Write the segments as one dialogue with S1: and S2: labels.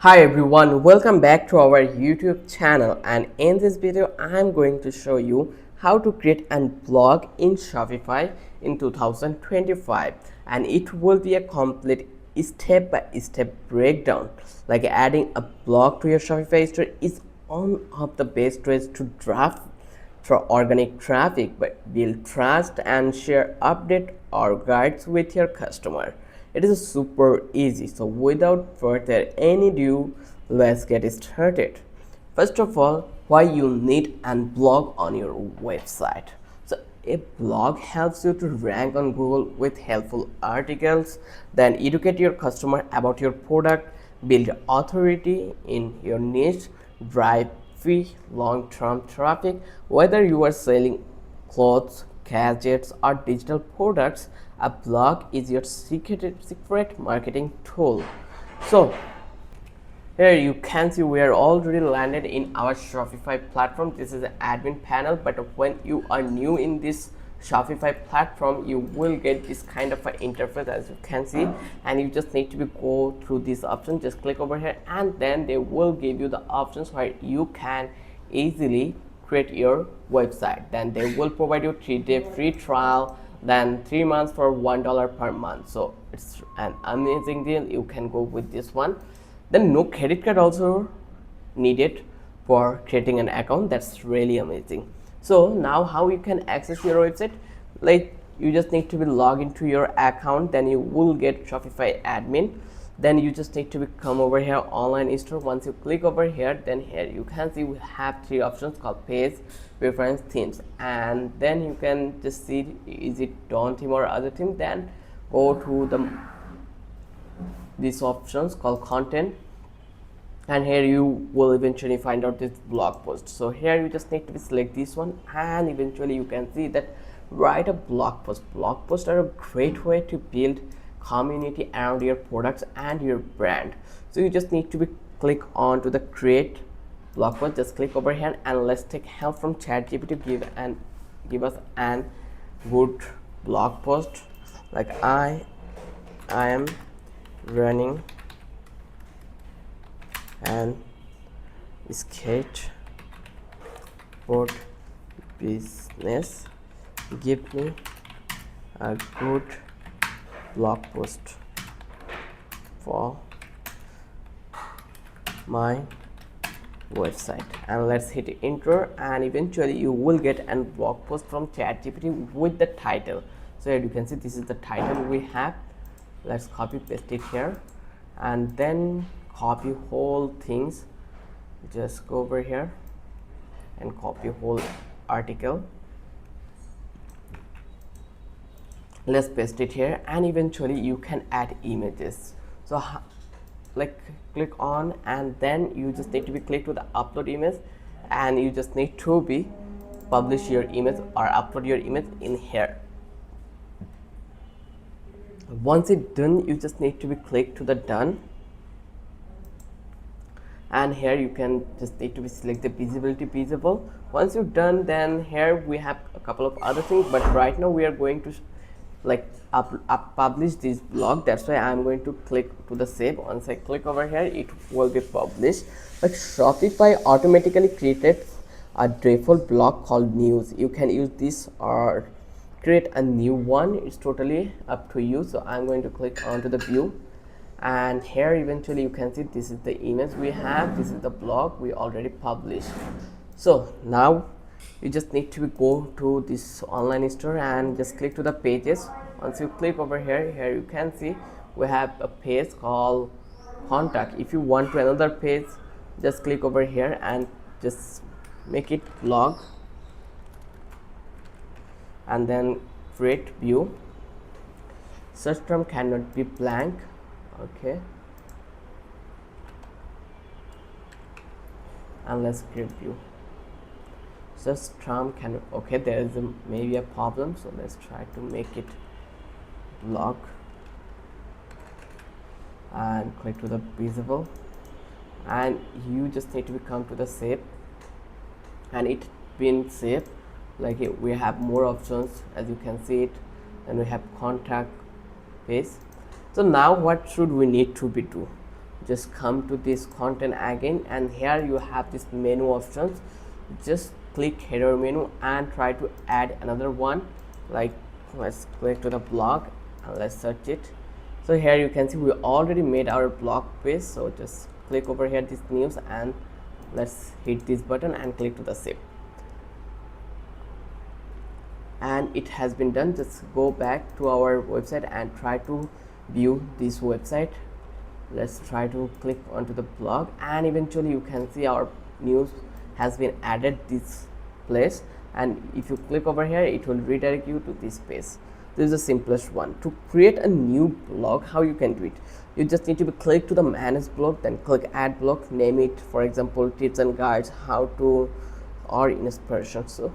S1: Hi everyone, welcome back to our YouTube channel, and in this video I'm going to show you how to create a blog in Shopify in 2025, and it will be a complete step-by-step breakdown. Like adding a blog to your Shopify store is one of the best ways to draft for organic traffic, but build trust and share update or guides with your customer. It is super easy. So without further any ado, let's get started. First of all, why you need a blog on your website. So a blog helps you to rank on Google with helpful articles, then educate your customer about your product, build authority in your niche, drive free long-term traffic. Whether you are selling clothes, gadgets, or digital products, a blog is your secret marketing tool. So here you can see we are already landed in our Shopify platform. This is the admin panel, but when you are new in this Shopify platform, you will get this kind of an interface, as you can see, and you just need to go through this option. Just click over here, and then they will give you the options where you can easily create your website. Then they will provide you 3-day free trial, then 3 months for $1 per month. So it's an amazing deal. You can go with this one. Then no credit card also needed for creating an account. That's really amazing. So now how you can access your website, like you just need to be logged into your account, then you will get Shopify admin. Then you just need to come over here, online store. Once you click over here, then here you can see we have 3 options called page, preference, themes, and then you can just see is it Dawn theme or other theme. Then go to these options called content, and here you will eventually find out this blog post. So here you just need to select this one, and eventually you can see that write a blog post are a great way to build community around your products and your brand. So you just need to be click on to the create blog post. Just click over here, and let's take help from ChatGPT to give us an good blog post. Like I am running an skateboard business. Give me a good blog post for my website, and let's hit enter, and eventually you will get a blog post from ChatGPT with the title. So here you can see this is the title we have. Let's copy paste it here, and then copy whole things. Just go over here and copy whole article. Let's paste it here, and eventually you can add images. So like click on, and then you just need to be click to the upload image, and you just need to be publish your image or upload your image in here. Once it's done, you just need to be click to the done, and here you can just need to be select the visible. Once you're done, then here we have a couple of other things, but right now we are going to like publish this blog. That's why I'm going to click to the save. Once I click over here, it will be published. Like Shopify automatically created a default blog called news. You can use this or create a new one. It's totally up to you. So I'm going to click onto the view, and here eventually you can see this is the image we have. This is the blog we already published. So now you just need to go to this online store and just click to the pages. Once you click over here, you can see we have a page called contact. If you want to another page, just click over here and just make it blog, and then create view. Search term cannot be blank. Okay, and let's create view. Search term can, okay, there is maybe a problem, so let's try to make it blog, and click to the visible, and you just need to come to the save, and it been saved. Like we have more options, as you can see it, and we have contact page. So now what should we need to be do? just come to this content again, and here you have this menu options. Just click header menu and try to add another one. Like, let's click to the blog and let's search it. So here you can see we already made our blog page. So just click over here this news, and let's hit this button and click to the save, and it has been done. Just go back to our website and try to view this website. Let's try to click onto the blog, and eventually you can see our news has been added this place, and if you click over here it will redirect you to this page. This is the simplest one. To create a new blog, how you can do it, you just need to click to the manage blog, then click add blog, name it for example tips and guides, how to, or inspiration. So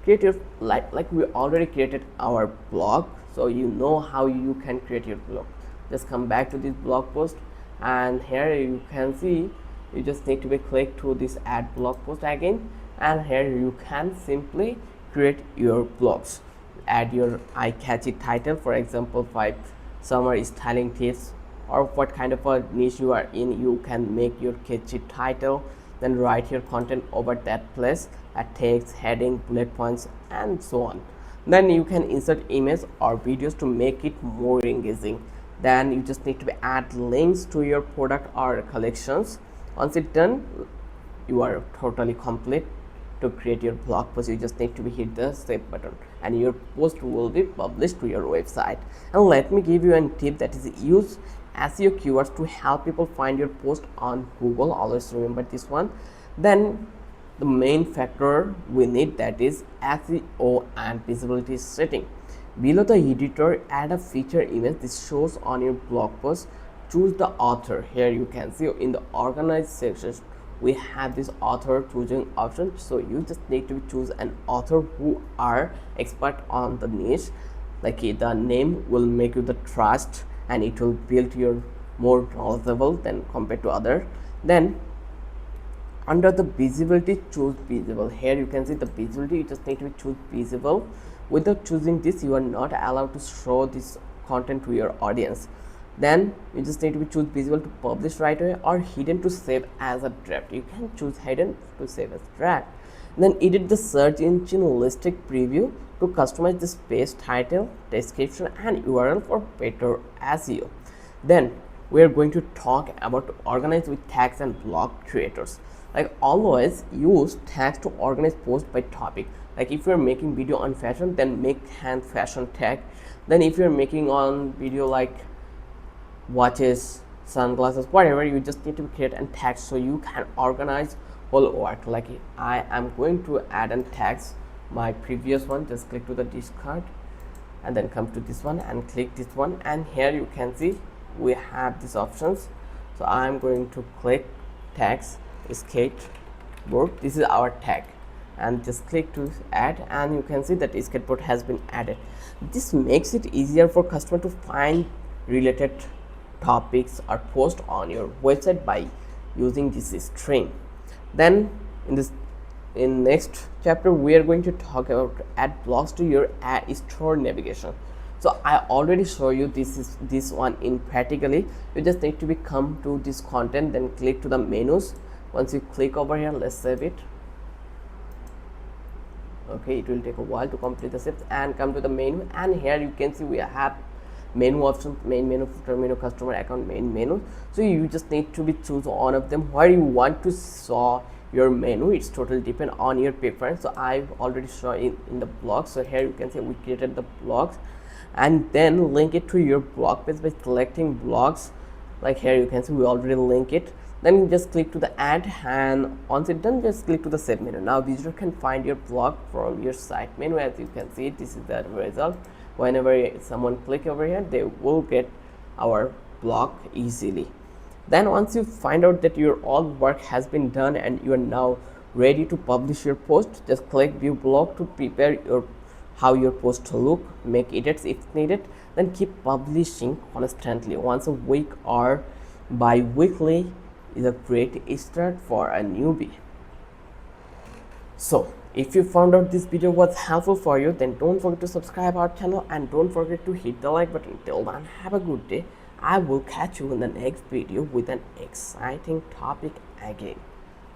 S1: create your, like we already created our blog, so you know how you can create your blog. Just come back to this blog post, and here you can see you just need to be click to this add blog post again, and here you can simply create your blogs. Add your eye-catchy title, for example 5 summer styling tips, or what kind of a niche you are in. You can make your catchy title, then write your content over that place, a text, heading, bullet points, and so on. Then you can insert images or videos to make it more engaging. Then you just need to add links to your product or collections. Once it's done, you are totally complete to create your blog post. You just need to hit the save button, and your post will be published to your website. And let me give you a tip, that is use SEO keywords to help people find your post on Google. Always remember this one. Then the main factor we need, that is SEO and visibility setting. Below the editor, add a feature image. This shows on your blog post. Choose the author. Here you can see in the organized section we have this author choosing option. So you just need to choose an author who are expert on the niche. Like the name will make you the trust, and it will build your more knowledgeable than compared to other. Then under the visibility, choose visible. Here you can see the visibility, you just need to choose visible. Without choosing this, you are not allowed to show this content to your audience. Then you just need to choose visible to publish right away, or hidden to save as a draft. You can choose hidden to save as draft. Then edit the search engine listing preview to customize this page title, description, and URL for better SEO. Then we are going to talk about to organize with tags and blog creators. Like always use tags to organize posts by topic. Like if you're making video on fashion, then make hand fashion tag. Then if you're making on video like watches, sunglasses, whatever, you just need to create and tags so you can organize whole work. Like I am going to add and tags my previous one. Just click to the discard and then come to this one and click this one, and here you can see we have these options. So I'm going to click tags, skateboard. This is our tag, and just click to add, and you can see that skateboard has been added. This makes it easier for customer to find related topics or post on your website by using this string. Then in next chapter we are going to talk about add blogs to your ad store navigation. So I already show you this one in practically. You just need to come to this content, then click to the menus. Once you click over here, let's save it. Okay, it will take a while to complete the steps, and come to the menu, and here you can see we have menu options, main menu, footer menu, customer account, main menu. So you just need to choose one of them where you want to saw your menu. It's totally depend on your preference. So I've already shown in the blog. So here you can see we created the blogs, and then link it to your blog page by selecting blogs. Like here you can see we already link it. Then you just click to the add, and once it's done, just click to the save menu. Now visitor can find your blog from your site menu. As you can see, this is the result. Whenever someone click over here, they will get our blog easily. Then once you find out that your all work has been done and you are now ready to publish your post, just click view blog to prepare your how your post to look, make edits if needed, then keep publishing constantly. Once a week or bi-weekly is a great start for a newbie. So if you found out this video was helpful for you, then don't forget to subscribe our channel and don't forget to hit the like button. Till then, have a good day I will catch you in the next video with an exciting topic again.